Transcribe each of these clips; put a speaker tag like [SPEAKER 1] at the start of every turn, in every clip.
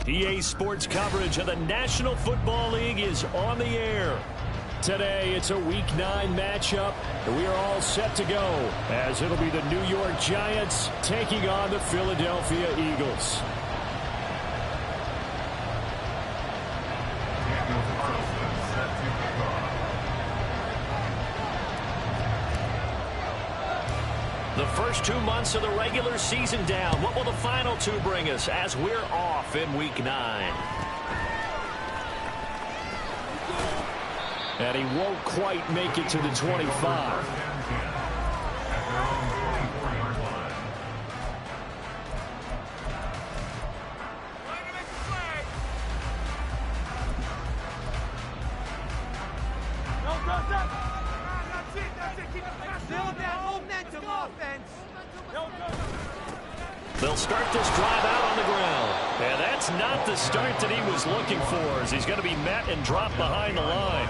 [SPEAKER 1] EA Sports coverage of the National Football League is on the air. Today, it's a Week 9 matchup, and we are all set to go, as it'll be the New York Giants taking on the Philadelphia Eagles. The first 2 months of the regular season down. What will the final 2 bring us as we're off in Week 9? And he won't quite make it to the 25. They'll start this drive out on the ground. And that's not the start that he was looking for, as he's going to be met and dropped behind the line.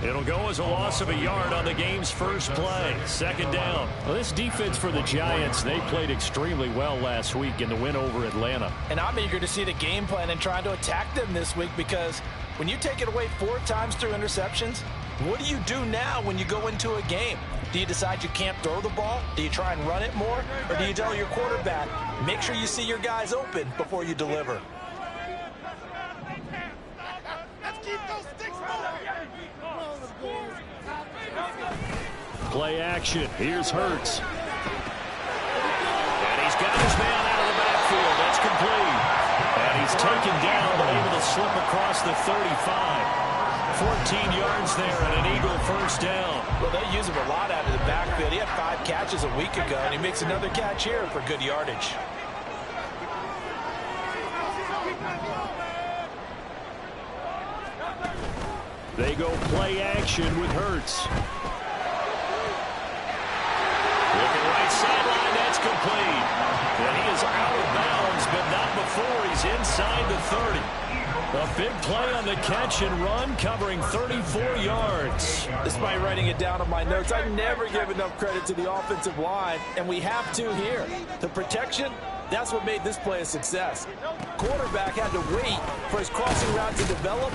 [SPEAKER 1] It'll go as a loss of a yard on the game's first play. Second down. Well, this defense for the Giants, they played extremely well last week in the win over Atlanta.
[SPEAKER 2] And I'm eager to see the game plan and trying to attack them this week, because when you take it away 4 times through interceptions, what do you do now when you go into a game? Do you decide you can't throw the ball? Do you try and run it more? Or do you tell your quarterback, make sure you see your guys open before you deliver?
[SPEAKER 1] Play action. Here's Hurts. And he's got his man out of the backfield. That's complete. And he's taken down, but able to slip across the 35. 14 yards there and an Eagle first down.
[SPEAKER 2] Well, they use him a lot out of the backfield. He had 5 catches a week ago, and he makes another catch here for good yardage.
[SPEAKER 1] They go play action with Hurts. Looking right sideline, that's complete. And he is out of bounds, but not before he's inside the 30. A big play on the catch and run, covering 34 yards.
[SPEAKER 2] Despite writing it down on my notes, I never give enough credit to the offensive line, and we have to here. The protection, that's what made this play a success. Quarterback had to wait for his crossing route to develop,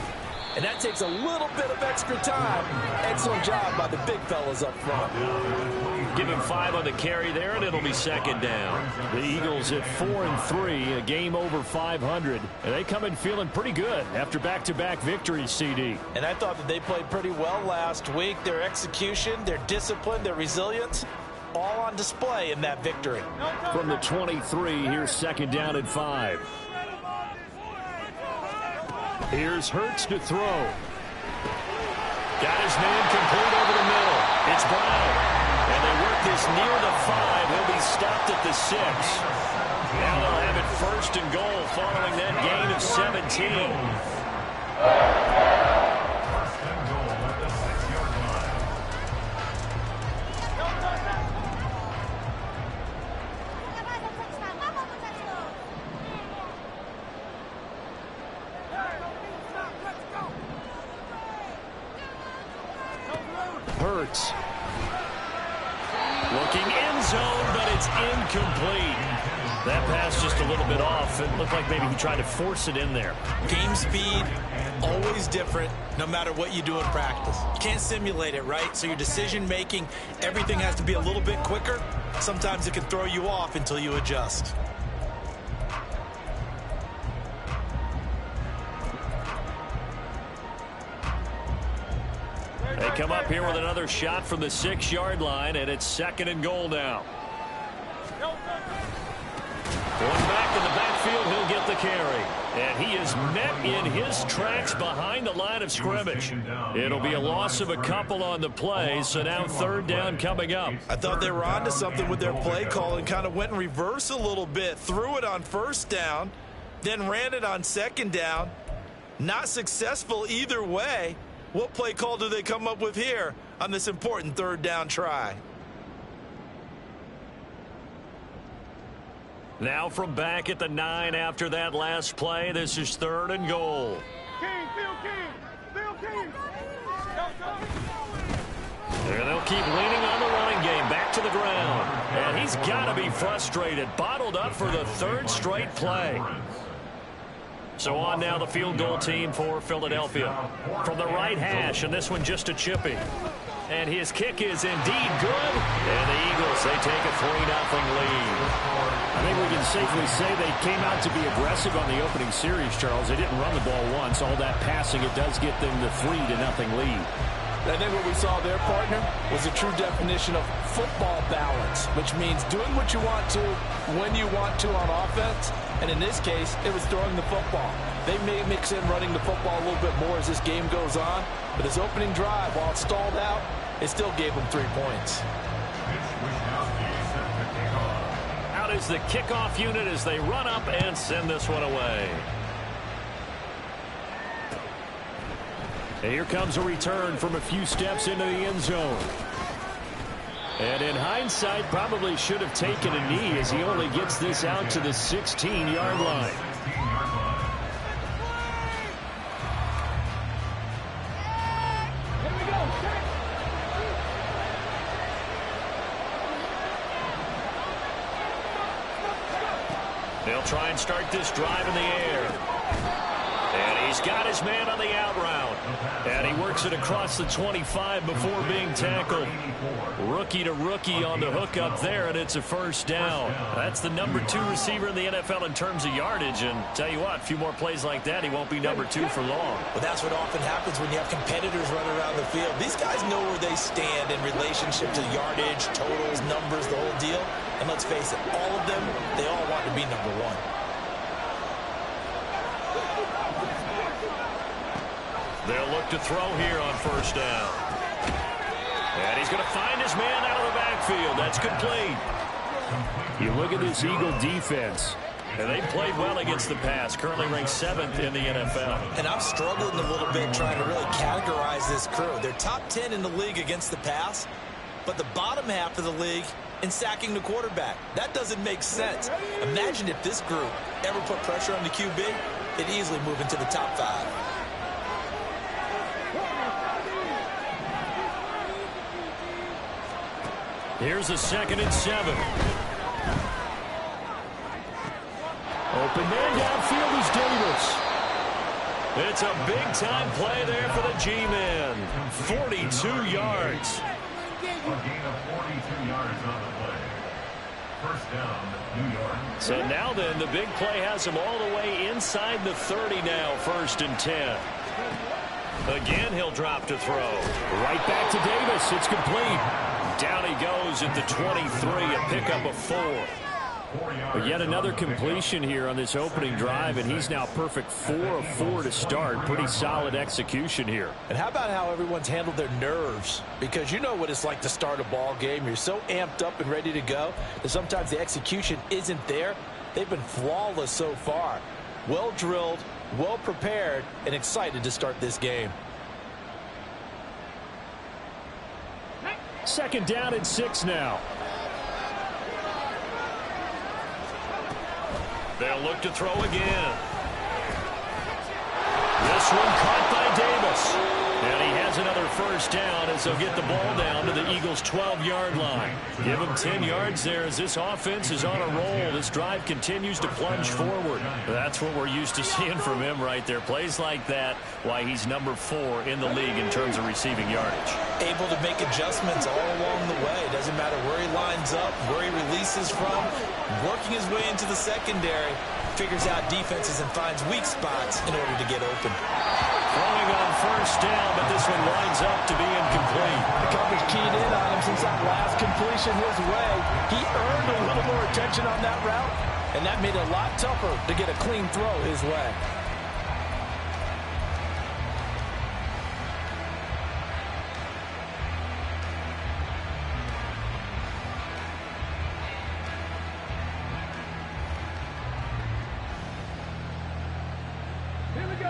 [SPEAKER 2] and that takes a little bit of extra time. Excellent job by the big fellas up front.
[SPEAKER 1] Give him 5 on the carry there, and it'll be second down. The Eagles at 4-3, a game over 500. And they come in feeling pretty good after back-to-back victories, CD.
[SPEAKER 2] And I thought that they played pretty well last week. Their execution, their discipline, their resilience, all on display in that victory.
[SPEAKER 1] From the 23, here's second down and 5. Here's Hurts to throw. Got his man complete over the middle. It's Brown. And they work this near the 5. He'll be stopped at the 6. Now they'll have it first and goal following that gain of 17. Hurts. Looking end zone, but it's incomplete. That pass just a little bit off. It looked like maybe he tried to force it in there.
[SPEAKER 2] Game speed, always different, no matter what you do in practice. You can't simulate it, right? So your decision-making, everything has to be a little bit quicker. Sometimes it can throw you off until you adjust.
[SPEAKER 1] They come up here with another shot from the 6-yard line, and it's second and goal now. Going back in the backfield, he'll get the carry. And he is met in his tracks behind the line of scrimmage. It'll be a loss of a couple on the play, so now third down coming up.
[SPEAKER 2] I thought they were onto something with their play call and kind of went in reverse a little bit. Threw it on first down, then ran it on second down. Not successful either way. What play call do they come up with here on this important third down try?
[SPEAKER 1] Now from back at the 9 after that last play, this is third and goal. And they'll keep leaning on the running game, back to the ground. And he's got to be frustrated, bottled up for the third straight play. So on now the field goal team for Philadelphia. From the right hash, and this one just a chipping. And his kick is indeed good. And the Eagles, they take a 3-0 lead.
[SPEAKER 3] I think we can safely say they came out to be aggressive on the opening series, Charles. They didn't run the ball once. All that passing, it does get them the 3-0 lead.
[SPEAKER 2] I think what we saw there, partner, was a true definition of football balance, which means doing what you want to when you want to on offense. And in this case, it was throwing the football. They may mix in running the football a little bit more as this game goes on. But his opening drive, while it stalled out, it still gave him 3 points.
[SPEAKER 1] Out is the kickoff unit as they run up and send this one away. And here comes a return from a few steps into the end zone. And in hindsight, probably should have taken a knee as he only gets this out to the 16-yard line. They'll try and start this drive in the air. And he's got his man on the out route. And he works it across the 25 before being tackled. Rookie to rookie on the hook up there, and it's a first down. That's the number 2 receiver in the NFL in terms of yardage. And tell you what, a few more plays like that, he won't be number 2 for long.
[SPEAKER 2] Well, that's what often happens when you have competitors running around the field. These guys know where they stand in relationship to yardage, totals, numbers, the whole deal. And let's face it, all of them, they all want to be number 1.
[SPEAKER 1] They'll look to throw here on first down. And he's going to find his man out of the backfield. That's complete.
[SPEAKER 3] You look at this Eagle defense.
[SPEAKER 1] And they played well against the pass. Currently ranked 7th in the NFL.
[SPEAKER 2] And I'm struggling a little bit trying to really categorize this crew. They're top 10 in the league against the pass, but the bottom half of the league in sacking the quarterback. That doesn't make sense. Imagine if this group ever put pressure on the QB, it'd easily move into the top 5.
[SPEAKER 1] Here's a 2nd and 7.
[SPEAKER 3] Open man downfield is Davis.
[SPEAKER 1] It's a big-time play there for the G-men. 42 yards.
[SPEAKER 4] A gain of 42 yards on the play. First down, New York.
[SPEAKER 1] So now then, the big play has him all the way inside the 30 now, 1st and 10. Again, he'll drop to throw.
[SPEAKER 3] Right back to Davis. It's complete.
[SPEAKER 1] Down he goes at the 23, a pickup of 4.
[SPEAKER 3] But yet another completion here on this opening drive, and he's now perfect 4 of 4 to start. Pretty solid execution here.
[SPEAKER 2] And how about how everyone's handled their nerves? Because you know what it's like to start a ball game. You're so amped up and ready to go that sometimes the execution isn't there. They've been flawless so far. Well drilled, well prepared, and excited to start this game.
[SPEAKER 3] 2nd down and 6 now.
[SPEAKER 1] They'll look to throw again. This one caught by Davis. And he has another first down as they'll get the ball down to the Eagles' 12-yard line. Give him 10 yards there as this offense is on a roll. This drive continues to plunge forward. That's what we're used to seeing from him right there. Plays like that, why he's number 4 in the league in terms of receiving yardage.
[SPEAKER 2] Able to make adjustments all along the way. Doesn't matter where he lines up, where he releases from. Working his way into the secondary. Figures out defenses and finds weak spots in order to get open.
[SPEAKER 1] Throwing on first down, but this one lines up to be incomplete.
[SPEAKER 2] The coverage keyed in on him since that last completion his way. He earned a little more attention on that route, and that made it a lot tougher to get a clean throw his way.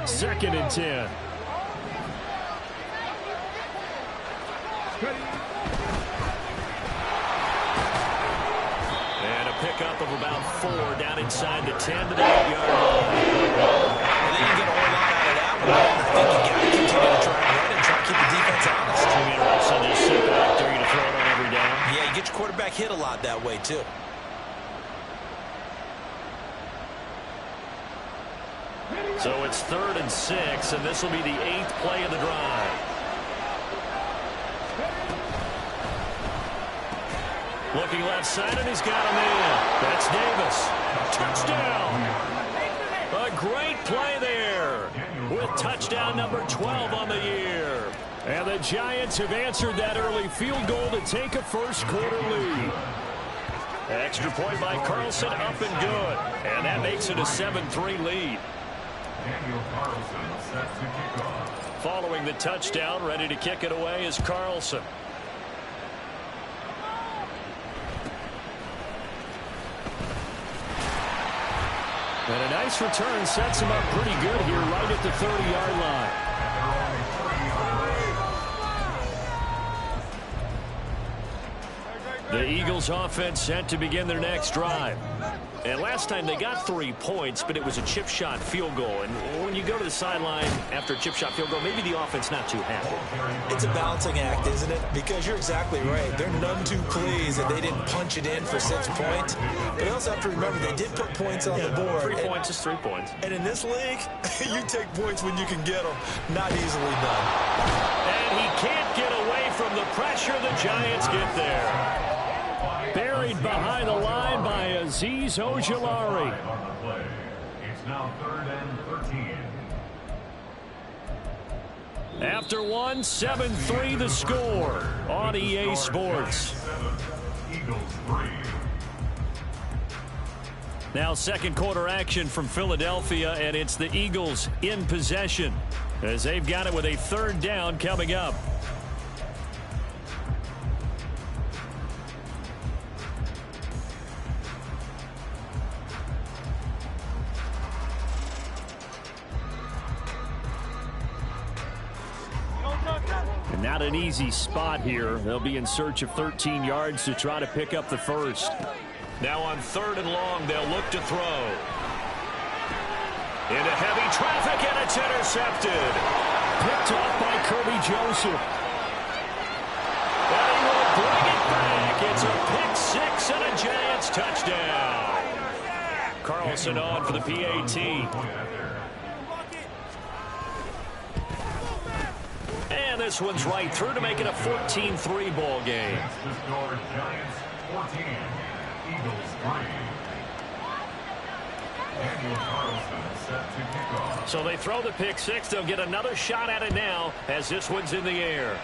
[SPEAKER 3] Second and 10.
[SPEAKER 1] And a pickup of about 4 down inside the 10 to the 8-yard line.
[SPEAKER 2] And then you get a whole lot out of that one. I think you got to continue to try and run and try to keep the defense honest.
[SPEAKER 1] Too interesting to sit back there to throw it on every down.
[SPEAKER 2] Yeah, you get your quarterback hit a lot that way, too.
[SPEAKER 1] So it's 3rd and 6, and this will be the 8th play of the drive. Looking left side, and he's got him in. That's Davis. Touchdown. A great play there with touchdown number 12 on the year. And the Giants have answered that early field goal to take a first-quarter lead. Extra point by Carlson, up and good. And that makes it a 7-3 lead. Following the touchdown, ready to kick it away is Carlson. And a nice return sets him up pretty good here right at the 30-yard line. The Eagles offense set to begin their next drive. And last time they got 3 points, but it was a chip shot field goal. And when you go to the sideline after a chip shot field goal, maybe the offense not too happy.
[SPEAKER 2] It's a balancing act, isn't it? Because you're exactly right. They're none too pleased that they didn't punch it in for 6 points. But you also have to remember they did put points on the board.
[SPEAKER 1] 3 points is 3 points.
[SPEAKER 2] And in this league, you take points when you can get them. Not easily done.
[SPEAKER 1] And he can't get away from the pressure. The Giants get there. Buried behind the line by Azeez Ojulari.
[SPEAKER 4] It's now 3rd and 13.
[SPEAKER 1] After 1, 7-3 the score on EA Sports.
[SPEAKER 4] Eagles 3.
[SPEAKER 1] Now second quarter action from Philadelphia, and it's the Eagles in possession as they've got it with a 3rd down coming up. Not an easy spot here. They'll be in search of 13 yards to try to pick up the first. Now on 3rd and long, they'll look to throw. Into heavy traffic, and it's intercepted. Picked off by Kirby Joseph. And he will bring it back. It's a pick 6 and a Giants touchdown. Carlson on for the PAT. And this one's right through to make it a 14-3 ball game.
[SPEAKER 4] The score, Giants 14, Eagles 3. Daniel Carlson set to kick off.
[SPEAKER 1] So they throw the pick 6. They'll get another shot at it now as this one's in the air.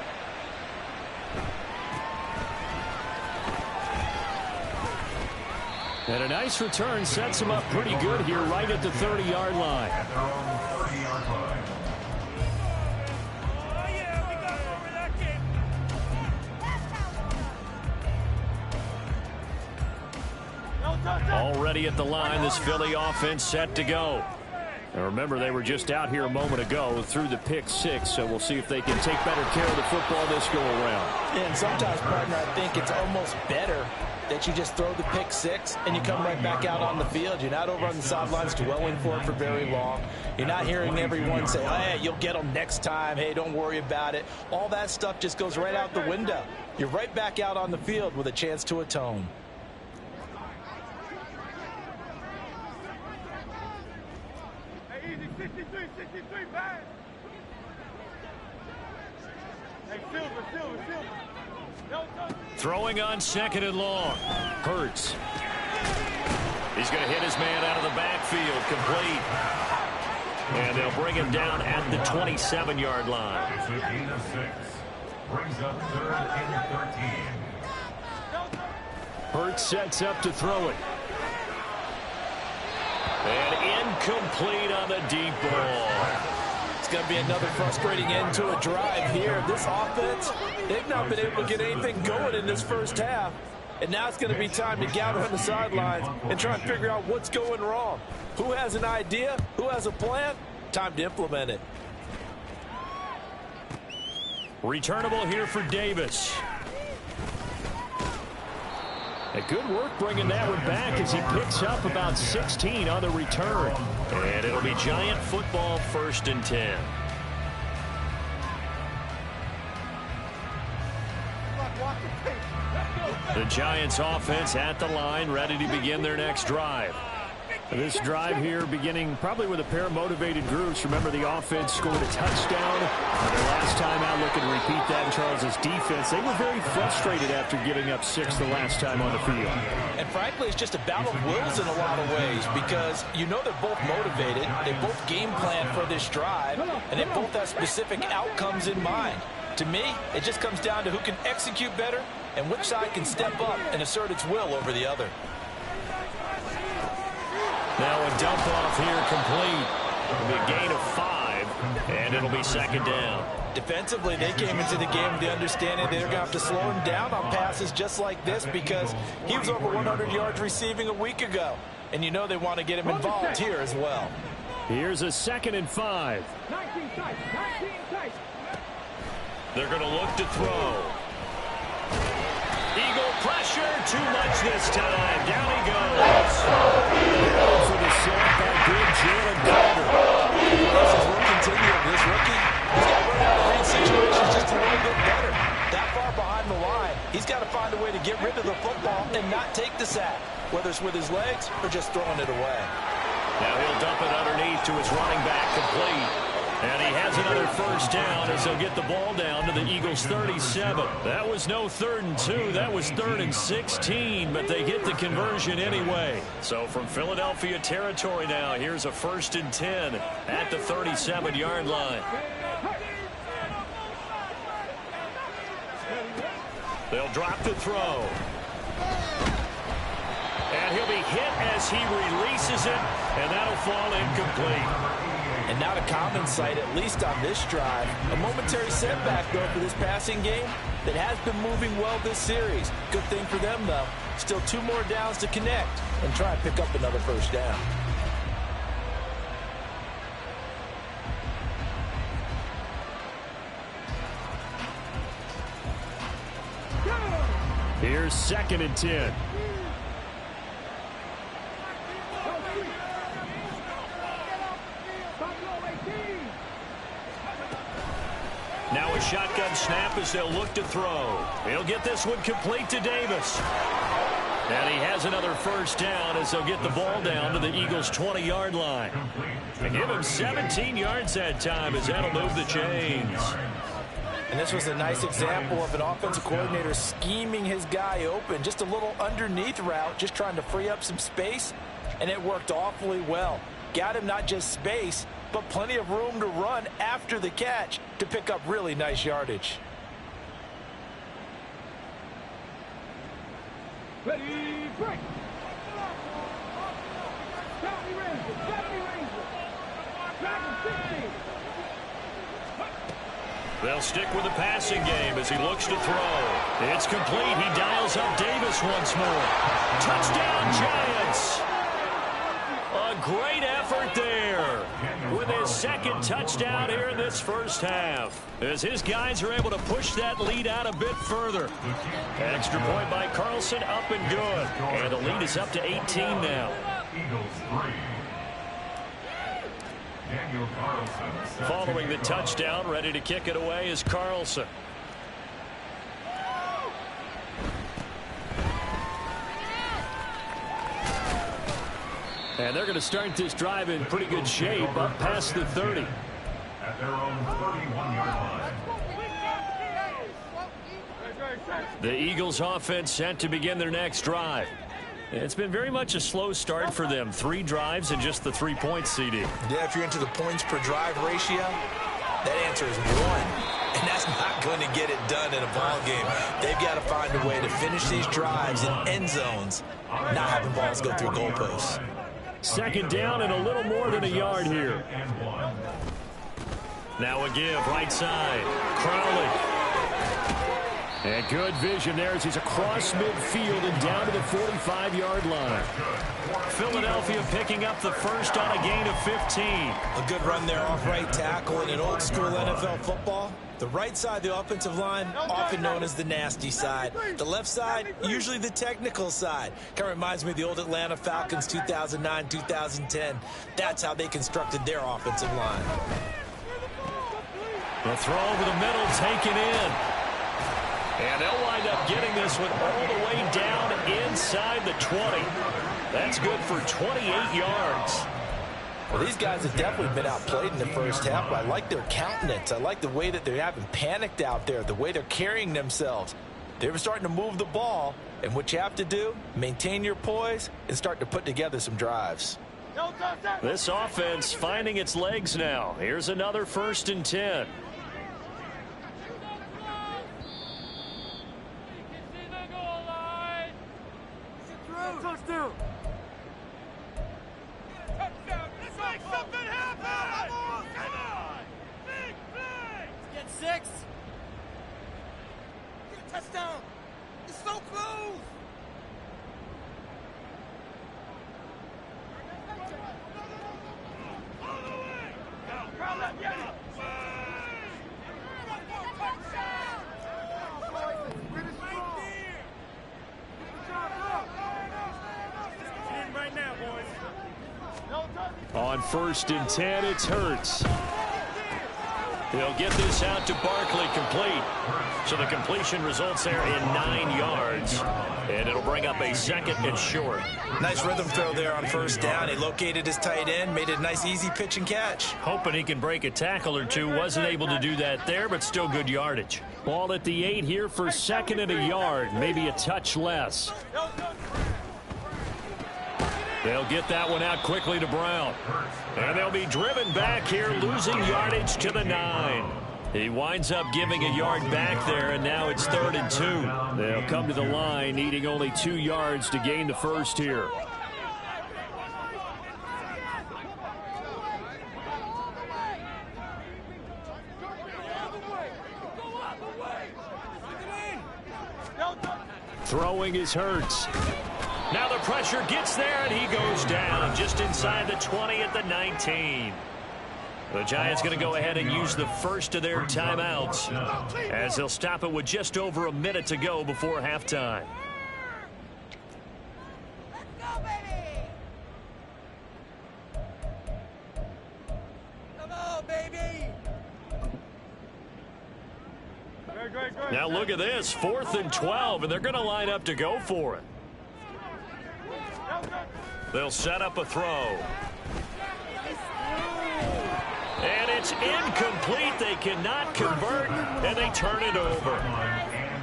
[SPEAKER 1] And a nice return sets him up pretty good here right at the 30-yard line.
[SPEAKER 4] At their own 30-yard line.
[SPEAKER 1] Already at the line, this Philly offense set to go. And remember, they were just out here a moment ago through the pick 6, so we'll see if they can take better care of the football this go-around.
[SPEAKER 2] And sometimes, partner, I think it's almost better that you just throw the pick 6 and you come right back out on the field. You're not over on the sidelines dwelling for it for very long. You're not hearing everyone say, oh, hey, you'll get them next time. Hey, don't worry about it. All that stuff just goes right out the window. You're right back out on the field with a chance to atone.
[SPEAKER 1] Throwing on 2nd and long. Hurts. He's going to hit his man out of the backfield. Complete. And they'll bring him down at the 27-yard line.
[SPEAKER 4] It's a gain of 6. Brings up 3rd and 13.
[SPEAKER 1] Hurts sets up to throw it. And incomplete on the deep ball.
[SPEAKER 2] It's going to be another frustrating end to a drive here. This offense, they've not been able to get anything going in this first half. And now it's going to be time to gather on the sidelines and try and figure out what's going wrong. Who has an idea? Who has a plan? Time to implement it.
[SPEAKER 1] Returnable here for Davis. A good work bringing that one back as he picks up about 16 on the return. And it'll be Giant football 1st and 10. The Giants offense at the line, ready to begin their next drive.
[SPEAKER 3] This drive here beginning probably with a pair of motivated groups. Remember, the offense scored a touchdown. Their last time out, looking to repeat that in Charles's defense. They were very frustrated after giving up 6 the last time on the field.
[SPEAKER 2] And frankly, it's just a battle of wills in a lot of ways because you know they're both motivated. They both game plan for this drive, and they both have specific outcomes in mind. To me, it just comes down to who can execute better and which side can step up and assert its will over the other.
[SPEAKER 1] Now a dump off here complete. It'll be a gain of 5, and it'll be second down.
[SPEAKER 2] Defensively, they came into the game with the understanding they're going to have to slow him down on passes just like this because he was over 100 yards receiving a week ago. And you know they want to get him involved here as well.
[SPEAKER 3] Here's a 2nd and 5.
[SPEAKER 1] They're going to look to throw. Eagle pressure, too much this time. Down he goes.
[SPEAKER 3] For the sack by good Jalen Carter.
[SPEAKER 2] This is will continue. This rookie, he's got to run out of read situations just a little bit better. That far behind the line, he's got to find a way to get rid of the football and not take the sack, whether it's with his legs or just throwing it away.
[SPEAKER 1] Now he'll dump it underneath to his running back, complete. And he has another first down as they'll get the ball down to the Eagles' 37. That was no 3rd and 2. That was 3rd and 16, but they get the conversion anyway. So from Philadelphia territory now, here's a 1st and 10 at the 37-yard line. They'll drop the throw. And he'll be hit as he releases it, and that'll fall incomplete.
[SPEAKER 2] And not a common sight, at least on this drive. A momentary setback, though, for this passing game that has been moving well this series. Good thing for them, though. Still 2 more downs to connect and try and pick up another first down.
[SPEAKER 3] Here's 2nd and 10.
[SPEAKER 1] Now a shotgun snap as they'll look to throw. He'll get this one complete to Davis. And he has another first down as they'll get the ball down to the Eagles' 20-yard line. And give him 17 yards that time as that'll move the chains.
[SPEAKER 2] And this was a nice example of an offensive coordinator scheming his guy open. Just a little underneath route, just trying to free up some space. And it worked awfully well. Got him not just space, but plenty of room to run after the catch to pick up really nice yardage.
[SPEAKER 5] Ready, break.
[SPEAKER 1] They'll stick with the passing game as he looks to throw. It's complete. He dials up Davis once more. Touchdown, Giants! A great effort there with his 2nd touchdown here in this first half as his guys are able to push that lead out a bit further. Extra point by Carlson, up and good. And the lead is up to 18 now. Following the touchdown, ready to kick it away is Carlson.
[SPEAKER 3] And they're going to start this drive in pretty good shape up past the 30.
[SPEAKER 4] At their own 31-yard line.
[SPEAKER 1] The Eagles offense set to begin their next drive. It's been very much a slow start for them. 3 drives and just the 3 points, CD.
[SPEAKER 2] Yeah, if you're into the points per drive ratio, that answer is 1. And that's not going to get it done in a ball game. They've got to find a way to finish these drives in end zones, not having balls go through goalposts.
[SPEAKER 3] 2nd down and a little more than a yard here.
[SPEAKER 1] Now a give, right side. Crowley.
[SPEAKER 3] And good vision there as he's across midfield and down to the 45-yard line.
[SPEAKER 1] Philadelphia picking up the first on a gain of 15.
[SPEAKER 2] A good run there off right tackle in an old-school NFL football. The right side of the offensive line, often known as the nasty side. The left side, usually the technical side. Kind of reminds me of the old Atlanta Falcons 2009-2010. That's how they constructed their offensive line.
[SPEAKER 1] The throw over the middle taken in. And they'll wind up getting this one all the way down inside the 20. That's good for 28 yards.
[SPEAKER 2] Well, these guys have definitely been outplayed in the first half, but I like their countenance. I like the way that they haven't panicked out there, the way they're carrying themselves. They were starting to move the ball, and what you have to do, maintain your poise and start to put together some drives.
[SPEAKER 1] This offense finding its legs now. Here's another 1st and 10.
[SPEAKER 5] Touchdown. Let's make something happen. Come on. Big play. Get 6. Get a touchdown. It's so close. All the way. Go. Left, get it.
[SPEAKER 1] On 1st and 10, it's Hurts. He'll get this out to Barkley, complete. So the completion results there in 9 yards. And it'll bring up a 2nd and short.
[SPEAKER 2] Nice rhythm throw there on 1st down. He located his tight end, made it a nice easy pitch and catch.
[SPEAKER 1] Hoping he can break a tackle or two. Wasn't able to do that there, but still good yardage. Ball at the 8 here for 2nd and a yard. Maybe a touch less. They'll get that one out quickly to Brown. And they'll be driven back here, losing yardage to the 9. He winds up giving a yard back there, and now it's 3rd and 2. They'll come to the line, needing only 2 yards to gain the 1st here. Throwing is Hurts. Now the pressure gets there, and he goes down just inside the 20 at the 19. The Giants going to go ahead and use the first of their timeouts as they'll stop it with just over a minute to go before halftime.
[SPEAKER 5] Let's go, baby! Come on, baby!
[SPEAKER 1] Now look at this, 4th and 12, and they're going to line up to go for it. They'll set up a throw. And it's incomplete. They cannot convert, and they turn it over.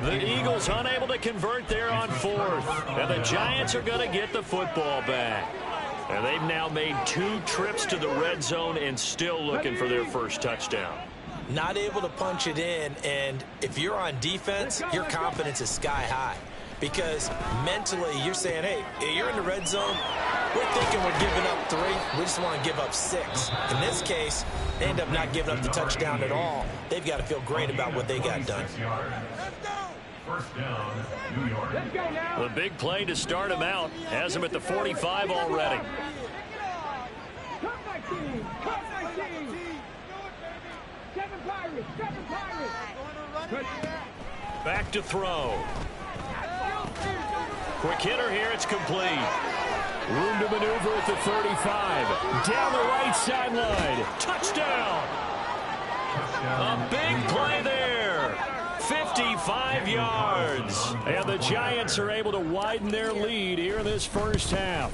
[SPEAKER 1] The Eagles unable to convert there on 4th. And the Giants are going to get the football back. And they've now made 2 trips to the red zone and still looking for their first touchdown.
[SPEAKER 2] Not able to punch it in, and if you're on defense, your confidence is sky high. Because mentally, you're saying, hey, you're in the red zone. We're thinking we're giving up 3. We just want to give up 6. In this case, they end up not giving up the touchdown at all. They've got to feel great about what they got done.
[SPEAKER 4] First down, New York.
[SPEAKER 1] The big play to start him out has him at the 45 already. Back to throw. Quick hitter here, it's complete. Room to maneuver at the 35. Down the right sideline. Touchdown. A big play there. 55 yards. And the Giants are able to widen their lead here in this first half.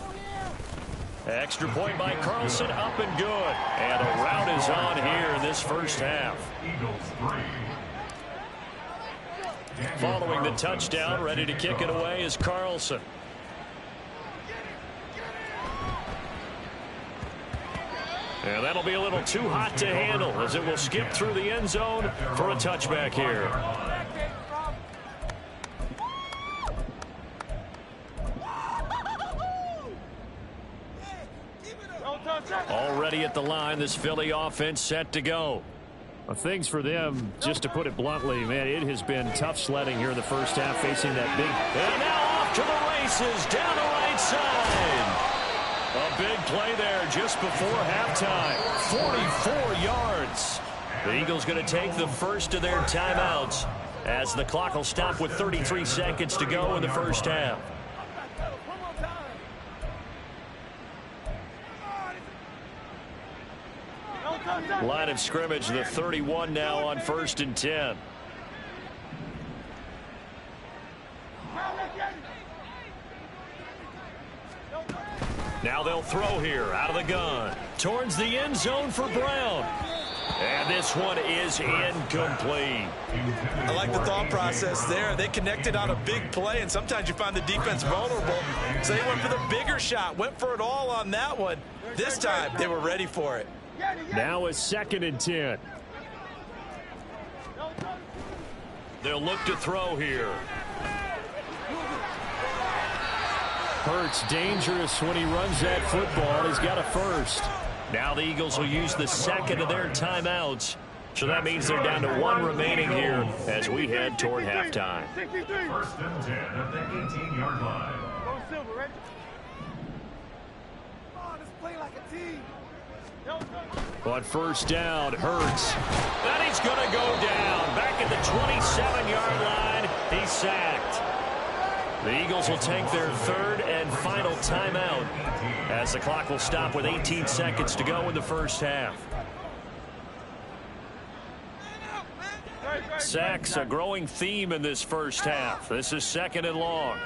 [SPEAKER 1] Extra point by Carlson, up and good. And a rout is on here in this first half.
[SPEAKER 4] Eagles 3.
[SPEAKER 1] Following the touchdown, ready to kick it away is Carlson. And that'll be a little too hot to handle as it will skip through the end zone for a touchback here. Already at the line, this Philly offense set to go.
[SPEAKER 3] Well, things for them, just to put it bluntly, man, it has been tough sledding here in the first half, facing that big.
[SPEAKER 1] And now off to the races, down the right side. A big play there just before halftime. 44 yards. The Eagles going to take the first of their timeouts as the clock will stop with 33 seconds to go in the first half. Line of scrimmage, the 31 now on 1st and 10. Now they'll throw here out of the gun. Towards the end zone for Brown. And this one is incomplete.
[SPEAKER 2] I like the thought process there. They connected on a big play, and sometimes you find the defense vulnerable. So they went for the bigger shot, went for it all on that one. This time, they were ready for it.
[SPEAKER 3] Now it's 2nd and 10.
[SPEAKER 1] They'll look to throw here.
[SPEAKER 3] Hurts dangerous when he runs that football. He's got a first.
[SPEAKER 1] Now the Eagles will use the second of their timeouts. So that means they're down to 1 remaining here as we head toward halftime.
[SPEAKER 4] 1st and 10 at the 18-yard line.
[SPEAKER 1] On 1st down, Hurts. And he's going to go down. Back at the 27-yard line, he's sacked. The Eagles will take their 3rd and final timeout as the clock will stop with 18 seconds to go in the first half. Sacks, a growing theme in this first half. This is 2nd and long.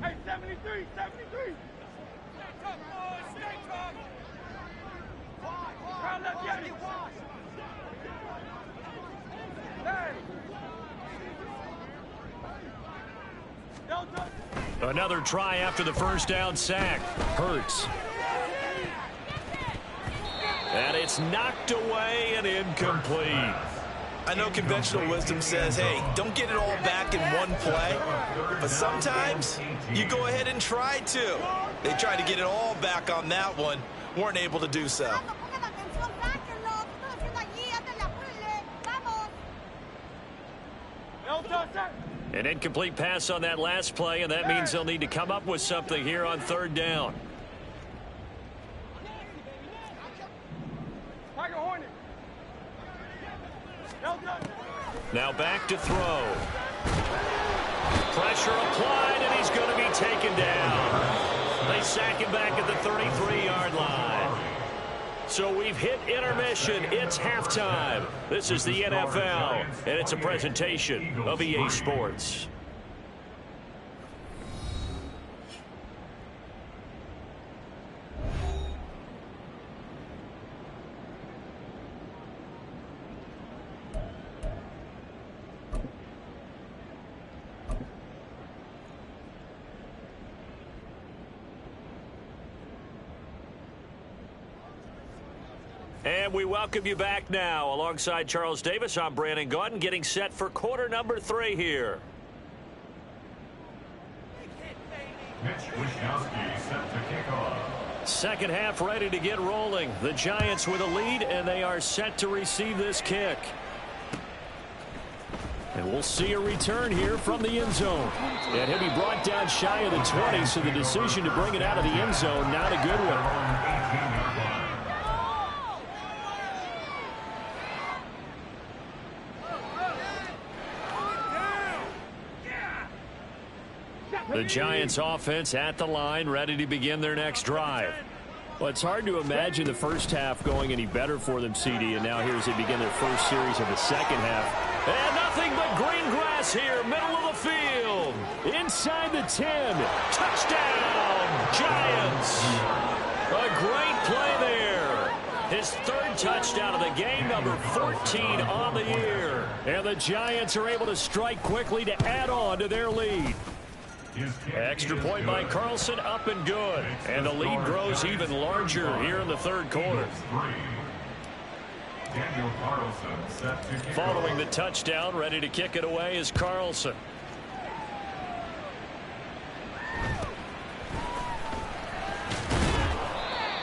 [SPEAKER 5] Hey, 73, 73.
[SPEAKER 1] Another try after the first down sack. Hurts. And it's knocked away and incomplete.
[SPEAKER 2] I know conventional wisdom says, hey, don't get it all back in one play. But sometimes you go ahead and try to. They tried to get it all back on that one. Weren't able to do so.
[SPEAKER 1] An incomplete pass on that last play, and that means they'll need to come up with something here on 3rd down. Now back to throw. Pressure applied, and he's going to be taken down. They sack him back at the 33-yard line. So we've hit intermission. It's halftime. This is the NFL, and it's a presentation of EA Sports. And we welcome you back now. Alongside Charles Davis, I'm Brandon Gaudin, getting set for quarter number 3 here.
[SPEAKER 4] Mitch Wishnowsky set to kick off.
[SPEAKER 1] Second half ready to get rolling. The Giants with a lead, and they are set to receive this kick. And we'll see a return here from the end zone. And he'll be brought down shy of the 20, so the decision to bring it out of the end zone, not a good one. The Giants offense at the line, ready to begin their next drive.
[SPEAKER 3] Well, it's hard to imagine the first half going any better for them, CD, and now here as they begin their first series of the second half.
[SPEAKER 1] And nothing but green grass here, middle of the field.
[SPEAKER 3] Inside the 10.
[SPEAKER 1] Touchdown, Giants. A great play there. His 3rd touchdown of the game, number 14 on the year.
[SPEAKER 3] And the Giants are able to strike quickly to add on to their lead.
[SPEAKER 1] Extra point by Carlson, up and good. And the lead grows even larger here in the 3rd quarter. Following the touchdown, ready to kick it away is Carlson.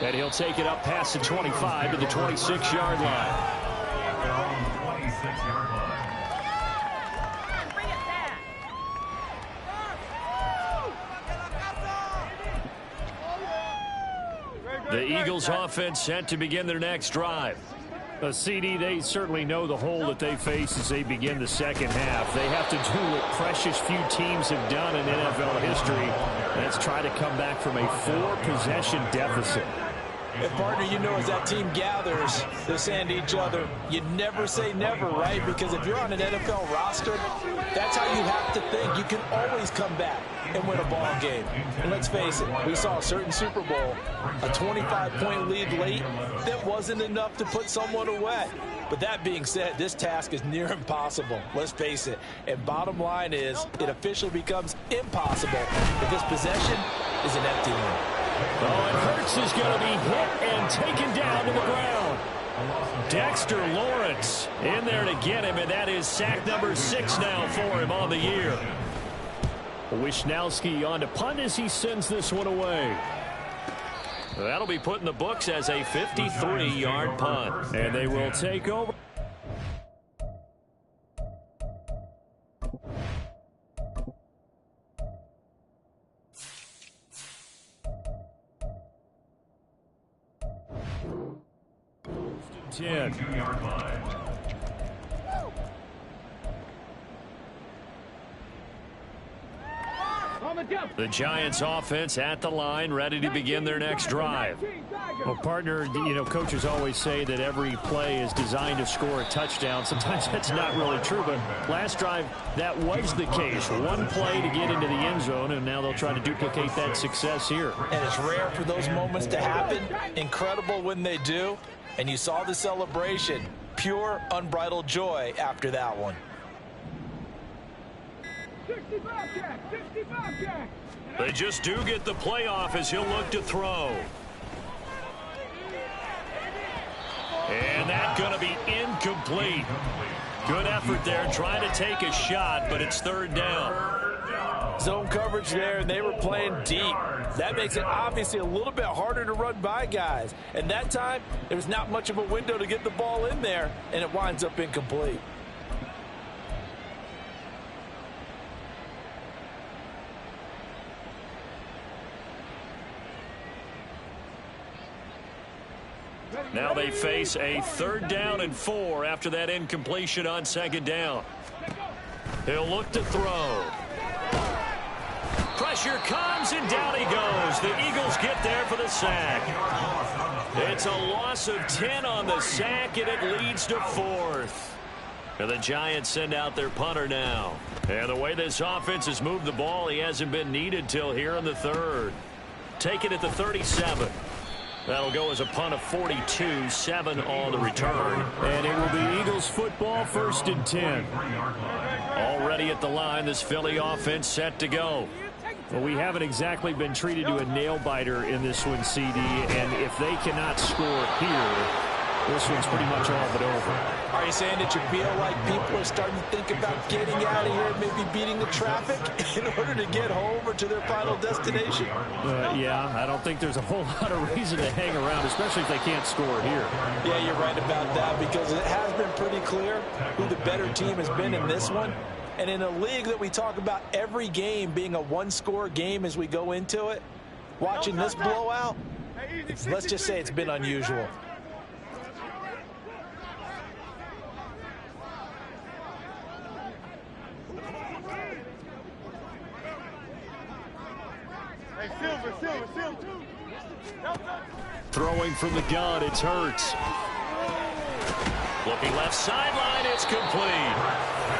[SPEAKER 3] And he'll take it up past the 25 to the 26-yard line.
[SPEAKER 4] 26-yard line.
[SPEAKER 1] The Eagles offense set to begin their next drive.
[SPEAKER 3] CD, they certainly know the hole that they face as they begin the second half. They have to do what precious few teams have done in NFL history. That's try to come back from a 4-possession deficit.
[SPEAKER 2] And partner, you know, as that team gathers, they're saying to each other, you never say never, right? Because if you're on an NFL roster, that's how you have to think. You can always come back and win a ball game. And let's face it, we saw a certain Super Bowl, a 25-point lead late, that wasn't enough to put someone away. But that being said, this task is near impossible. Let's face it. And bottom line is, it officially becomes impossible if this possession is an empty one.
[SPEAKER 3] Oh, and Hurts is going to be hit and taken down to the ground. Dexter Lawrence in there to get him, and that is sack number 6 now for him on the year. Wishnowski on to punt as he sends this one away.
[SPEAKER 1] That'll be put in the books as a 53-yard punt.
[SPEAKER 3] And they will take over.
[SPEAKER 1] The Giants offense at the line, ready to begin their next drive.
[SPEAKER 3] Well, partner, you know, coaches always say that every play is designed to score a touchdown. Sometimes that's not really true, but last drive, that was the case. One play to get into the end zone, and now they'll try to duplicate that success here.
[SPEAKER 2] And it's rare for those moments to happen. Incredible when they do. And you saw the celebration. Pure, unbridled joy after that one.
[SPEAKER 5] 65 jack, 65 jack.
[SPEAKER 1] They just do get the playoff as he'll look to throw. And that's going to be incomplete. Good effort there, trying to take a shot, but it's third down.
[SPEAKER 2] Zone coverage there, and they were playing deep. That makes it obviously a little bit harder to run by guys. And that time, there was not much of a window to get the ball in there, and it winds up incomplete.
[SPEAKER 1] Now they face a 3rd down and 4 after that incompletion on 2nd down. He'll look to throw. Pressure comes, and down he goes. The Eagles get there for the sack. It's a loss of 10 on the sack, and it leads to 4th. And the Giants send out their punter now. And the way this offense has moved the ball, he hasn't been needed till here in the 3rd. Taken at the 37. That'll go as a punt of 42, 7 on the return.
[SPEAKER 3] And it will be Eagles football, 1st and 10.
[SPEAKER 1] Already at the line, this Philly offense set to go.
[SPEAKER 3] Well, we haven't exactly been treated to a nail-biter in this one, CD, and if they cannot score here, this one's pretty much all but over.
[SPEAKER 2] Are you saying that you feel like people are starting to think about getting out of here and maybe beating the traffic in order to get home or to their final destination?
[SPEAKER 3] Yeah, I don't think there's a whole lot of reason to hang around, especially if they can't score here.
[SPEAKER 2] Yeah, you're right about that, because it has been pretty clear who the better team has been in this one. And in a league that we talk about every game being a one-score game as we go into it, watching this blowout, let's just say it's been unusual.
[SPEAKER 3] Throwing from the gun, it's Hurts.
[SPEAKER 1] Looking left sideline, it's complete.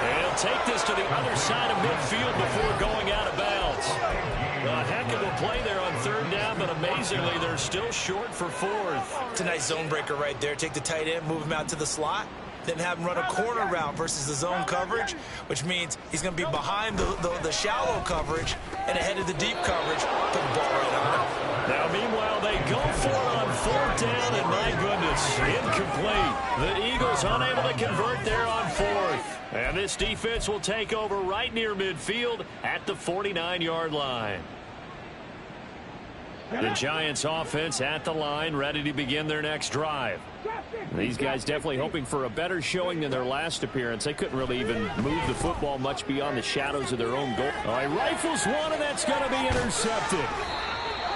[SPEAKER 1] And he'll take this to the other side of midfield before going out of bounds. A heck of a play there on 3rd down, but amazingly, they're still short for 4th.
[SPEAKER 2] It's a nice zone breaker right there. Take the tight end, move him out to the slot, then have him run a corner route versus the zone coverage, which means he's going to be behind the shallow coverage and ahead of the deep coverage. Put the ball right on him.
[SPEAKER 1] Now, meanwhile, they go for it on 4th down, and my goodness, incomplete. The Eagles unable to convert there on 4th. And this defense will take over right near midfield at the 49-yard line. The Giants offense at the line, ready to begin their next drive.
[SPEAKER 3] These guys definitely hoping for a better showing than their last appearance. They couldn't really even move the football much beyond the shadows of their own goal. All right, rifles one, and that's going to be intercepted.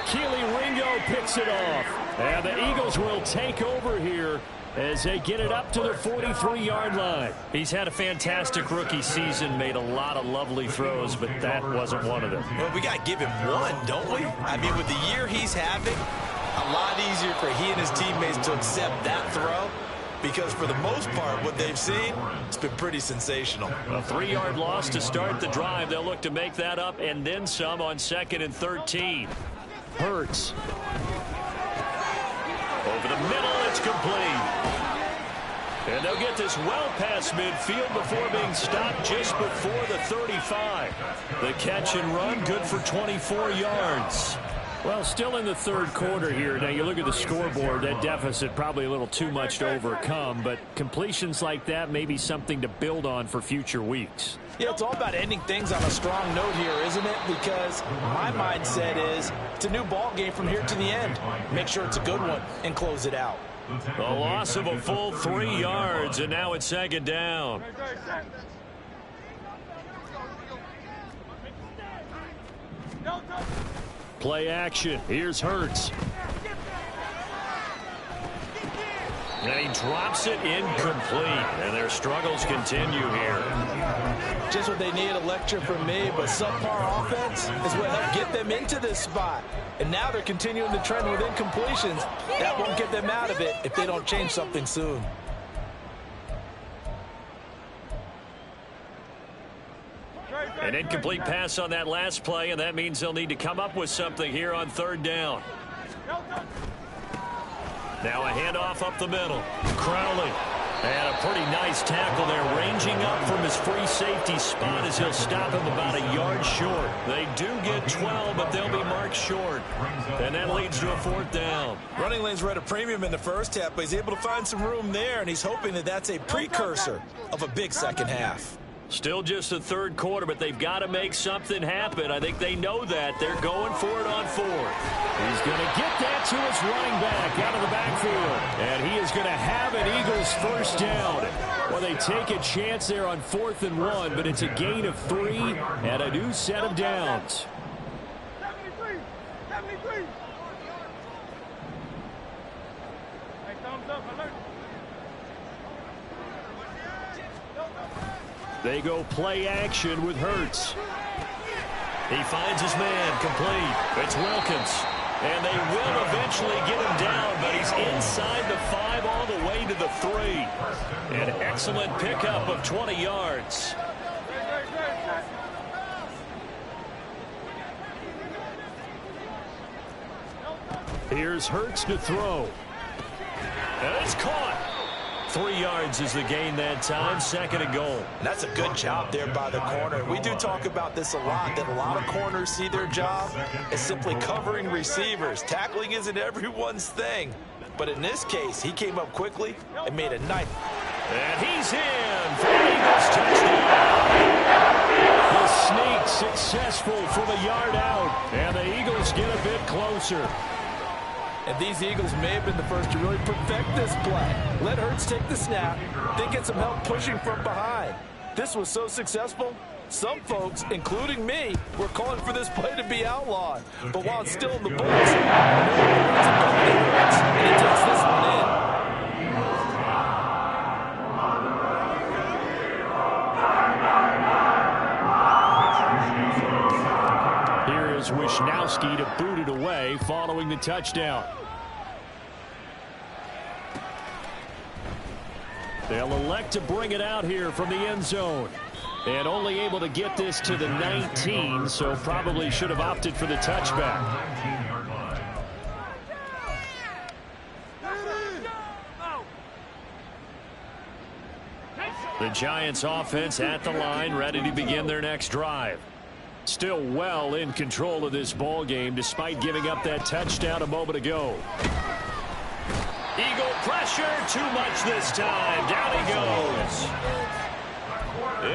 [SPEAKER 3] Keely Ringo picks it off. And the Eagles will take over here as they get it up to the 43-yard line.
[SPEAKER 1] He's had a fantastic rookie season, made a lot of lovely throws, but that wasn't one of them.
[SPEAKER 2] Well, we got to give him one, don't we? I mean, with the year he's having, a a lot easier for he and his teammates to accept that throw, because for the most part, what they've seen, it's been pretty sensational.
[SPEAKER 1] A 3-yard loss to start the drive. They'll look to make that up and then some on 2nd and 13.
[SPEAKER 3] Hurts.
[SPEAKER 1] Over the middle, it's complete. And they'll get this well past midfield before being stopped just before the 35. The catch and run, good for 24 yards.
[SPEAKER 3] Well, still in the third quarter here. Now, you look at the scoreboard, that deficit probably a little too much to overcome, but completions like that may be something to build on for future weeks.
[SPEAKER 2] Yeah, it's all about ending things on a strong note here, isn't it? Because my mindset is it's a new ball game from here to the end. Make sure it's a good one and close it out.
[SPEAKER 1] A loss of a full 3 yards, and now it's 2nd down.
[SPEAKER 3] Play action. Here's Hurts.
[SPEAKER 1] And he drops it incomplete. And their struggles continue here.
[SPEAKER 2] Just what they need, a lecture from me, but subpar offense is what helped get them into this spot. And now they're continuing the trend with incompletions. That won't get them out of it if they don't change something soon.
[SPEAKER 1] An incomplete pass on that last play, and that means they'll need to come up with something here on 3rd down. Now a handoff up the middle. Crowley. And a pretty nice tackle there, ranging up from his free safety spot as he'll stop him about a yard short. They do get 12, but they'll be marked short. And that leads to a 4th down.
[SPEAKER 2] Running lanes were at a premium in the first half, but he's able to find some room there, and he's hoping that that's a precursor of a big second half.
[SPEAKER 1] Still just the third quarter, but they've got to make something happen. I think they know that. They're going for it on 4th.
[SPEAKER 3] He's going to get that to his running back out of the backfield. And he is going to have an Eagles 1st down. Well, they take a chance there on 4th and 1, but it's a gain of 3 and a new set of downs.
[SPEAKER 5] 73. Hey, thumbs up, alert.
[SPEAKER 3] They go play action with Hurts.
[SPEAKER 1] He finds his man, complete. It's Wilkins. And they will eventually get him down, but he's inside the 5 all the way to the 3. An excellent pickup of 20 yards.
[SPEAKER 3] Here's Hurts to throw.
[SPEAKER 1] And it's caught. 3 yards is the gain that time, 2nd and goal.
[SPEAKER 2] And that's a good job there by the corner. We do talk about this a lot, that a lot of corners see their job as simply covering receivers. Tackling isn't everyone's thing. But in this case, he came up quickly and made a nice.
[SPEAKER 1] And he's in for the Eagles touchdown.
[SPEAKER 3] The sneak successful from a yard out. And the Eagles get a bit closer.
[SPEAKER 2] And these Eagles may have been the first to really perfect this play. Let Hurts take the snap, then get some help pushing from behind. This was so successful, some folks, including me, were calling for this play to be outlawed. But while it's still in the books, no one runs it back to Hurts, and he takes this one in.
[SPEAKER 3] Here is Wisnowski to boot it away following the touchdown. They'll elect to bring it out here from the end zone. And only able to get this to the 19, so probably should have opted for the touchback.
[SPEAKER 1] The Giants offense at the line, ready to begin their next drive.
[SPEAKER 3] Still well in control of this ball game despite giving up that touchdown a moment ago.
[SPEAKER 1] Eagle pressure, too much this time. Down he goes.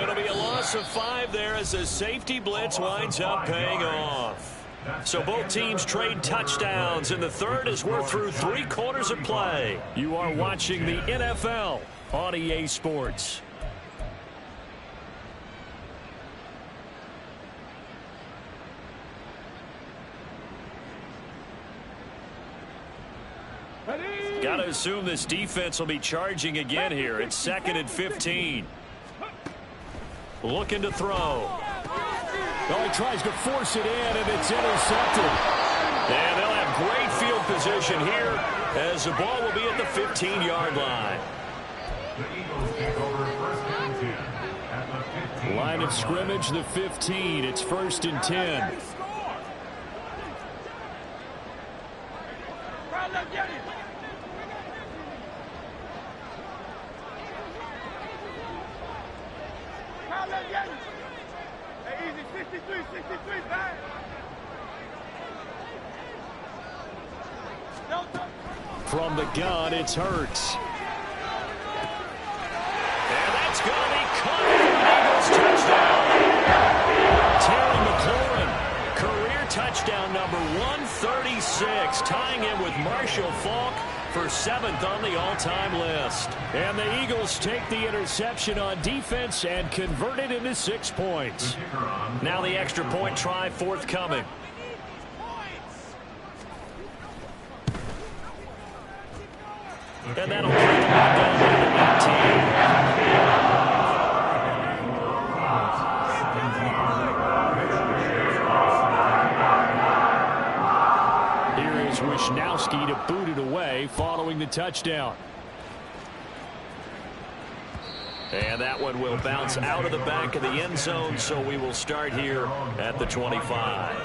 [SPEAKER 1] It'll be a loss of 5 there as the safety blitz winds up paying off. So both teams trade touchdowns, and the third as we're through 3 quarters of play.
[SPEAKER 3] You are watching the NFL on EA Sports.
[SPEAKER 1] Got to assume this defense will be charging again here. It's 2nd and 15. Looking to throw.
[SPEAKER 3] Oh, he tries to force it in, and it's intercepted.
[SPEAKER 1] And they'll have great field position here as the ball will be at the 15-yard line.
[SPEAKER 4] The Eagles take over first and 10 at the 15.
[SPEAKER 3] Line of scrimmage, the 15. It's first and 10. From the gun, it's Hurts.
[SPEAKER 1] And that's going to be caught for an Eagles touchdown. Terry McLaurin, career touchdown number 136, tying him with Marshall Faulk for 7th on the all-time list.
[SPEAKER 3] And the Eagles take the interception on defense and convert it into 6 points.
[SPEAKER 1] Now the extra point try forthcoming. And that'll bring them down to the 18.
[SPEAKER 3] Here is Wisnowski to boot it away following the touchdown.
[SPEAKER 1] And that one will bounce out of the back of the end zone, so we will start here at the 25.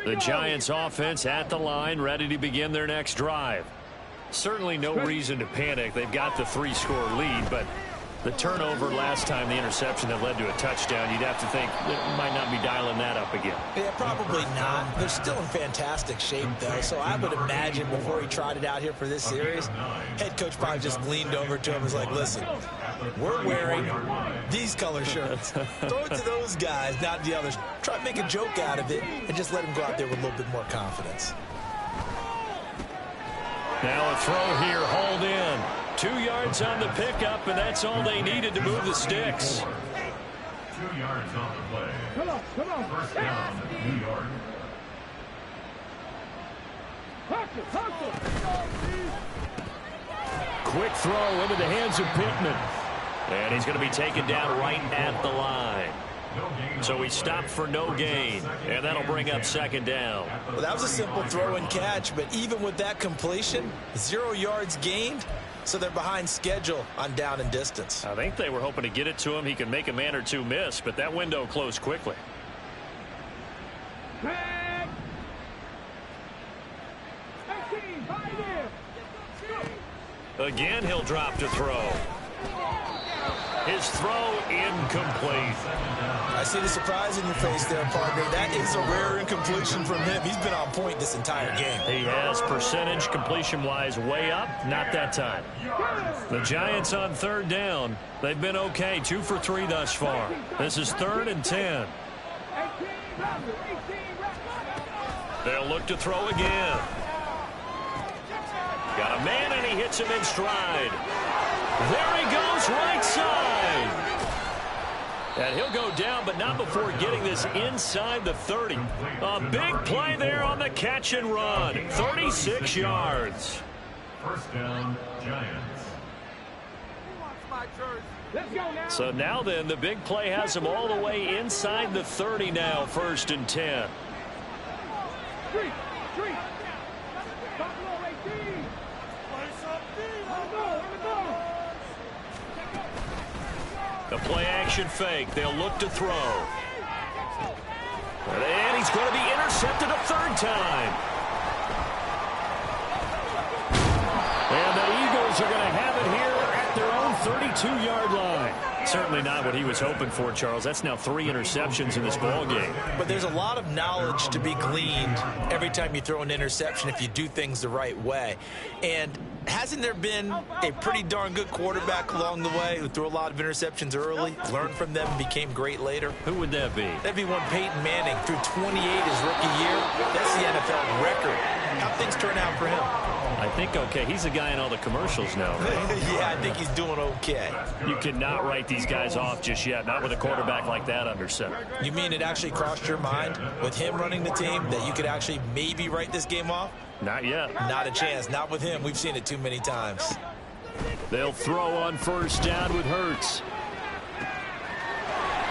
[SPEAKER 3] The Giants offense at the line, ready to begin their next drive.
[SPEAKER 1] Certainly no reason to panic. They've got the 3-score lead, but the turnover last time, the interception that led to a touchdown, you'd have to think they might not be dialing that up again.
[SPEAKER 2] Yeah, probably not. They're still in fantastic shape, though, so I would imagine before he tried it out here for this series, head coach probably just leaned over to him and was like, listen, we're wearing these color shirts. Throw it to those guys, not the others. Try to make a joke out of it and just let him go out there with a little bit more confidence.
[SPEAKER 1] Now a throw here, hauled in. 2 yards on the pickup, and that's all they needed to move the sticks.
[SPEAKER 4] 2 yards on the play. Come on. First down, New York.
[SPEAKER 3] Quick throw into the hands of Pittman.
[SPEAKER 1] And he's going to be taken down right at the line. So he stopped for no gain, and that'll bring up second down.
[SPEAKER 2] Well, that was a simple throw and catch, but even with that completion, 0 yards gained, so they're behind schedule on down and distance.
[SPEAKER 1] I think they were hoping to get it to him. He could make a man or two miss, but that window closed quickly. Again, he'll drop to throw. His throw incomplete.
[SPEAKER 2] I see the surprise in your face there, partner. That is a rare incompletion from him. He's been on point this entire game.
[SPEAKER 1] He has percentage completion-wise way up. Not that time. The Giants on third down. They've been okay. 2 for 3 thus far. This is 3rd and 10. They'll look to throw again. Got a man, and he hits him in stride. There he goes, right side. And he'll go down, but not before getting this inside the 30. A big play there on the catch and run. 36 yards.
[SPEAKER 4] First down, Giants.
[SPEAKER 1] So now then, the big play has him all the way inside the 30 now, 1st and 10. The play action fake. They'll look to throw. And he's going to be intercepted a 3rd time.
[SPEAKER 3] And the Eagles are going to have it here at their own 32-yard line.
[SPEAKER 1] Certainly not what he was hoping for, Charles. That's now 3 interceptions in this ball game.
[SPEAKER 2] But there's a lot of knowledge to be gleaned every time you throw an interception if you do things the right way. And hasn't there been a pretty darn good quarterback along the way who threw a lot of interceptions early, learned from them, and became great later?
[SPEAKER 1] Who would that be?
[SPEAKER 2] That'd be one Peyton Manning. Threw 28 his rookie year. That's the NFL record. How things turn out for him?
[SPEAKER 1] I think okay. He's the guy in all the commercials now, right?
[SPEAKER 2] Yeah, I think he's doing okay.
[SPEAKER 1] You cannot write these guys off just yet, not with a quarterback like that under center.
[SPEAKER 2] You mean it actually crossed your mind with him running the team that you could actually maybe write this game off?
[SPEAKER 1] Not yet.
[SPEAKER 2] Not a chance. Not with him. We've seen it too many times.
[SPEAKER 3] They'll throw on first down with Hurts.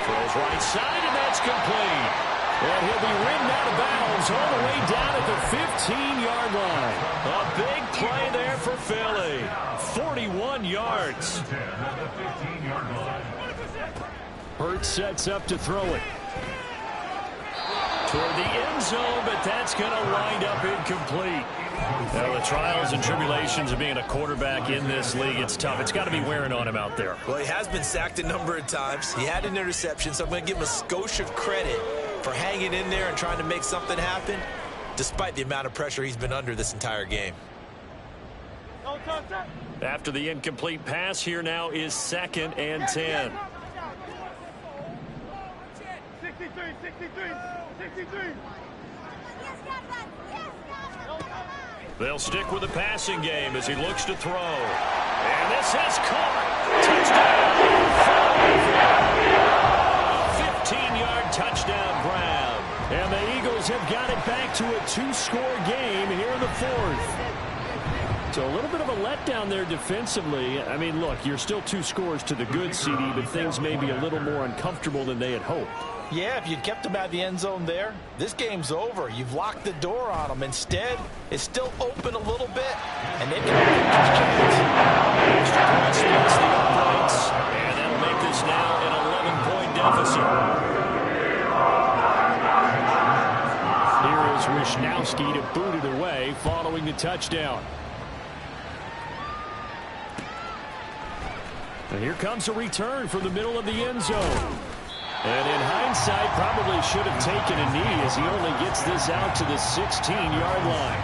[SPEAKER 1] Throws right side, and that's complete. And he'll be ridden out of bounds all the way down at the 15-yard line. A big play there for Philly. 41 yards.
[SPEAKER 3] Hurts sets up to throw it.
[SPEAKER 1] Toward the end zone, but that's going to wind up incomplete. Now, the trials and tribulations of being a quarterback in this league, it's tough. It's got to be wearing on him out there.
[SPEAKER 2] Well, he has been sacked a number of times. He had an interception, so I'm going to give him a skosh of credit for hanging in there and trying to make something happen, despite the amount of pressure he's been under this entire game.
[SPEAKER 1] After the incomplete pass, here now is 2nd and 10.
[SPEAKER 5] 63.
[SPEAKER 1] They'll stick with the passing game as he looks to throw. And this is caught. Touchdown. 15-yard touchdown grab.
[SPEAKER 3] And the Eagles have got it back to a 2-score game here in the 4th. So a little bit of a letdown there defensively. I mean, look, you're still 2 scores to the good, CD, but things may be a little more uncomfortable than they had hoped.
[SPEAKER 2] Yeah, if you'd kept him out of the end zone there, this game's over. You've locked the door on him. Instead, it's still open a little bit, and they can
[SPEAKER 1] extra point splits the uprights, and that'll make this now an 11-point deficit.
[SPEAKER 3] Here is Wishnowski to boot it away following the touchdown. And here comes a return from the middle of the end zone. And in hindsight, probably should have taken a knee as he only gets this out to the 16-yard line.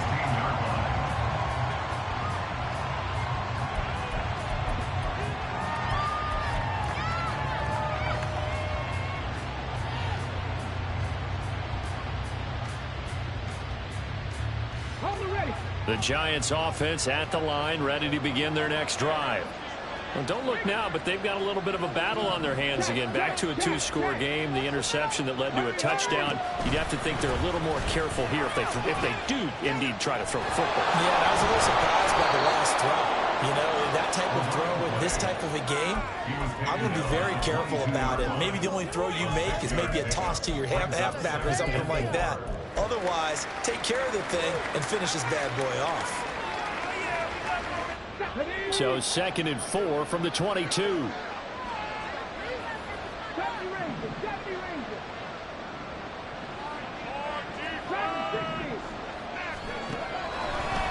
[SPEAKER 3] The Giants offense at the line, ready to begin their next drive. Well, don't look now, but they've got a little bit of a battle on their hands again. Back to a 2-score game. The interception that led to a touchdown. You'd have to think they're a little more careful here if they do indeed try to throw the football.
[SPEAKER 2] Yeah, I was a little surprised by the last throw. You know, that type of throw in this type of a game, I'm going to be very careful about it. Maybe the only throw you make is maybe a toss to your halfback or something like that. Otherwise, take care of the thing and finish this bad boy off.
[SPEAKER 3] So 2nd and 4 from the 22.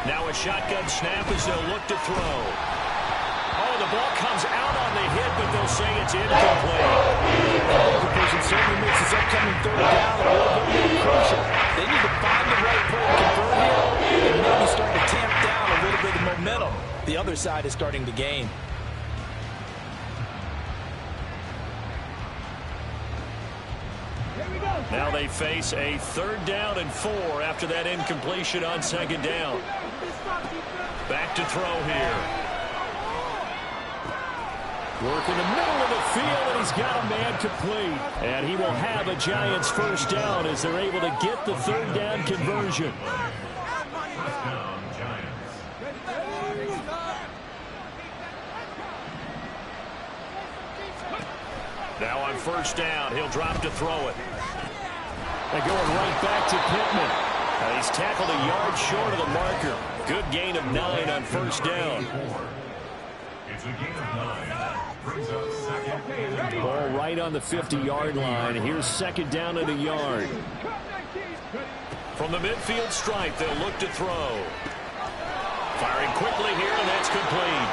[SPEAKER 1] Now a shotgun snap as they'll look to throw. Oh, the ball comes out on the hit, but they'll say it's incomplete.
[SPEAKER 2] The position certainly makes this upcoming 3rd down a little bit more crucial. They need to find the right play to convert here and maybe start to tamp down a little bit of momentum. The other side is starting to gain.
[SPEAKER 1] Now they face a 3rd down and 4 after that incompletion on 2nd down. Back to throw here.
[SPEAKER 3] Work in the middle of the field, and he's got a man complete. And he will have a Giants 1st down as they're able to get the 3rd down conversion.
[SPEAKER 1] Now on 1st down, he'll drop to throw it.
[SPEAKER 3] They're going right back to Pittman.
[SPEAKER 1] He's tackled a yard short of the marker. Good gain of 9 on 1st down.
[SPEAKER 4] It's a gain of 9. Brings up 2nd.
[SPEAKER 3] Ball right on the 50-yard line. Here's 2nd down and a yard.
[SPEAKER 1] From the midfield stripe, they'll look to throw. Firing quickly here, and that's complete.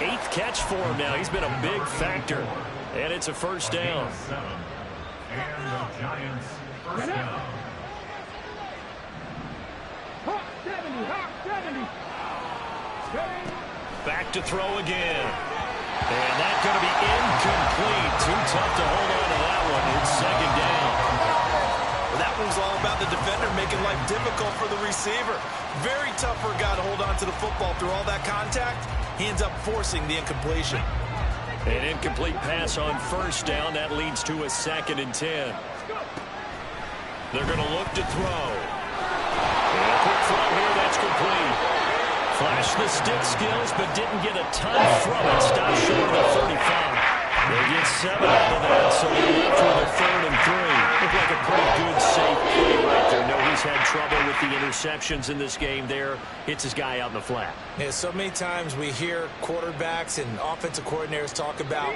[SPEAKER 1] 8th catch for him now. He's been a big factor. And it's a 1st down.
[SPEAKER 4] And the Giants 1st down.
[SPEAKER 1] Back to throw again. And that's going to be incomplete. Too tough to hold on to that one. It's 2nd down.
[SPEAKER 2] Well, that one was all about the defender making life difficult for the receiver. Very tough for a guy to hold on to the football through all that contact. He ends up forcing the incompletion.
[SPEAKER 1] An incomplete pass on first down. That leads to a 2nd and 10. They're going to look to throw. And a quick throw here. That's complete. Flashed the stick skills, but didn't get a ton from it. Stopped short of the 35. They get 7 out of that, so they're left with a 3rd and 3. Looked like a pretty good, safe play right there. No, he's had trouble with the interceptions in this game there. Hits his guy out in the flat.
[SPEAKER 2] Yeah, so many times we hear quarterbacks and offensive coordinators talk about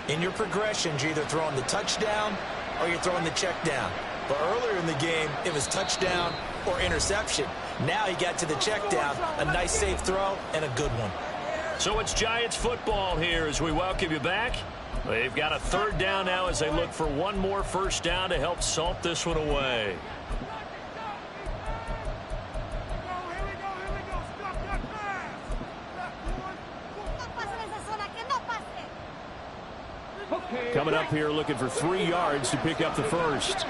[SPEAKER 2] in your progressions, you're either throwing the touchdown or you're throwing the check down. But earlier in the game, it was touchdown or interception. Now he got to the check down, a nice safe throw, and a good one.
[SPEAKER 1] So it's Giants football here as we welcome you back. They've got a 3rd down now as they look for one more first down to help salt this one away.
[SPEAKER 3] Coming up here looking for 3 yards to pick up the first.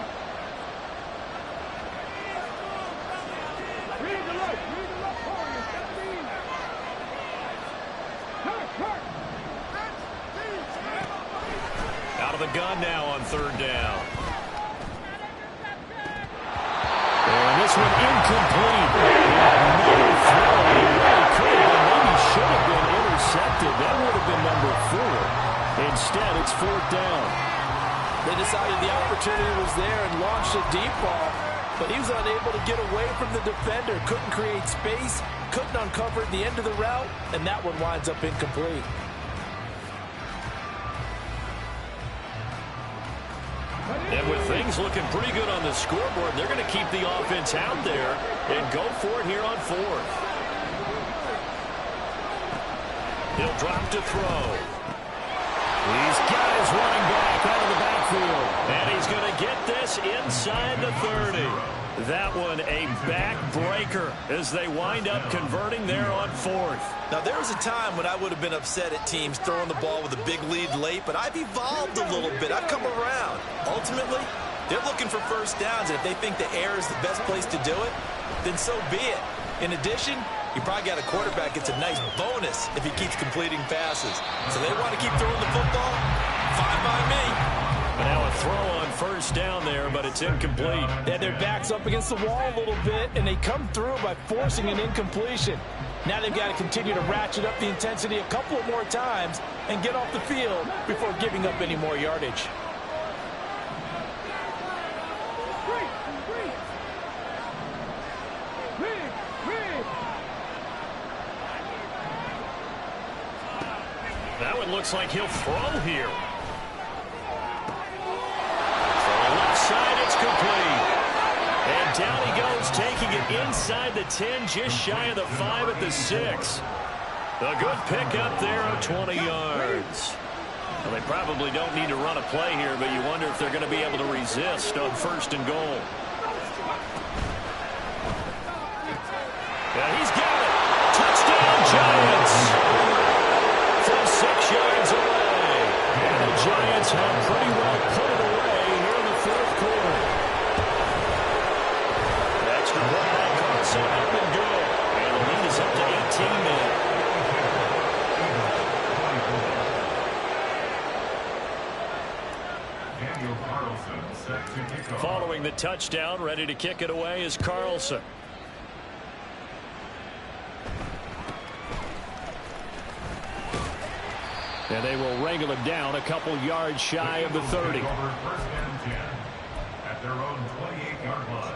[SPEAKER 1] Out of the gun now on 3rd down.
[SPEAKER 3] And this one incomplete. Another throw. It really could have been, maybe should have been intercepted. That would have been number 4. Instead, it's 4th down.
[SPEAKER 2] They decided the opportunity was there and launched a deep ball, but he was unable to get away from the defender. Couldn't create space, couldn't uncover the end of the route, and that one winds up incomplete.
[SPEAKER 1] And with things looking pretty good on the scoreboard, they're going to keep the offense out there and go for it here on 4th. He'll drop to throw. He's got his running back out of the backfield. And he's going to get this inside the 30. That one a backbreaker as they wind up converting there on 4th.
[SPEAKER 2] Now, there was a time when I would have been upset at teams throwing the ball with a big lead late, but I've evolved a little bit. I've come around. Ultimately, they're looking for first downs, and if they think the air is the best place to do it, then so be it. In addition, you probably got a quarterback gets a nice bonus if he keeps completing passes. So they want to keep throwing the football? Fine by me.
[SPEAKER 1] And now a throw on first down there, but it's incomplete.
[SPEAKER 2] Yeah, their back's up against the wall a little bit, and they come through by forcing an incompletion. Now they've got to continue to ratchet up the intensity a couple of more times and get off the field before giving up any more yardage.
[SPEAKER 1] That one looks like he'll throw here. From the left side, it's complete. And down he goes, taking it inside the 10, just shy of the 5 at the 6. A good pickup there of 20 yards. Well, they probably don't need to run a play here, but you wonder if they're going to be able to resist on 1st and goal. Yeah, he's got it. Touchdown, Giants. From 6 yards away. And the Giants have pretty well put it away here in the 4th quarter. Extra point by Carlson, up and good. And the lead is up to 18 now. Following the touchdown, ready to kick it away is Carlson. And they will wrangle it down a couple yards shy of the 30.
[SPEAKER 4] At their own 28-yard line.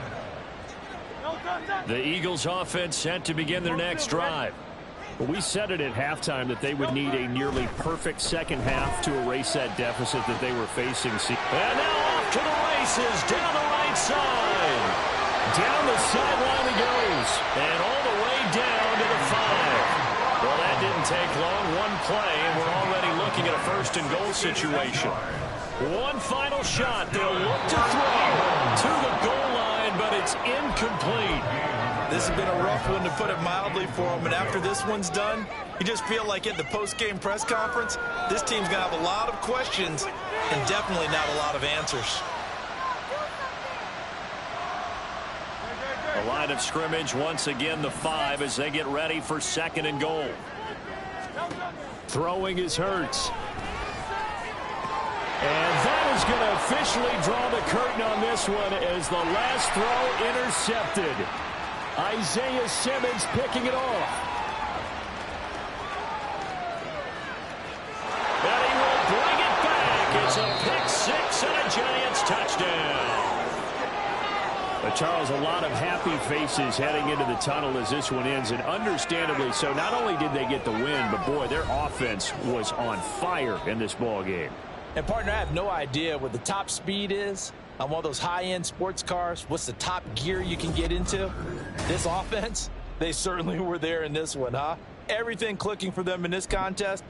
[SPEAKER 1] The Eagles offense set to begin their next drive.
[SPEAKER 3] We said it at halftime that they would need a nearly perfect second half to erase that deficit that they were facing.
[SPEAKER 1] And now off to the races, down the right side. Down the sideline he goes. And all the way down to the 5. Well, that didn't take long. One play, and we're already looking at a 1st and goal situation. One final shot. They'll look to throw to the goal line, but it's incomplete.
[SPEAKER 2] This has been a rough one, to put it mildly, for him. And after this one's done, you just feel like at the post-game press conference, this team's going to have a lot of questions and definitely not a lot of answers.
[SPEAKER 1] The line of scrimmage once again the 5 as they get ready for 2nd and goal.
[SPEAKER 3] Throwing is Hurts. And that is going to officially draw the curtain on this one as the last throw intercepted. Isaiah Simmons picking it off.
[SPEAKER 1] And he will bring it back. It's a pick 6 and a Giants touchdown.
[SPEAKER 3] But Charles, a lot of happy faces heading into the tunnel as this one ends, and understandably so. Not only did they get the win, but boy, their offense was on fire in this ball game.
[SPEAKER 2] And partner, I have no idea what the top speed is on one of those high-end sports cars. What's the top gear you can get into? This offense, they certainly were there in this one, huh? Everything clicking for them in this contest.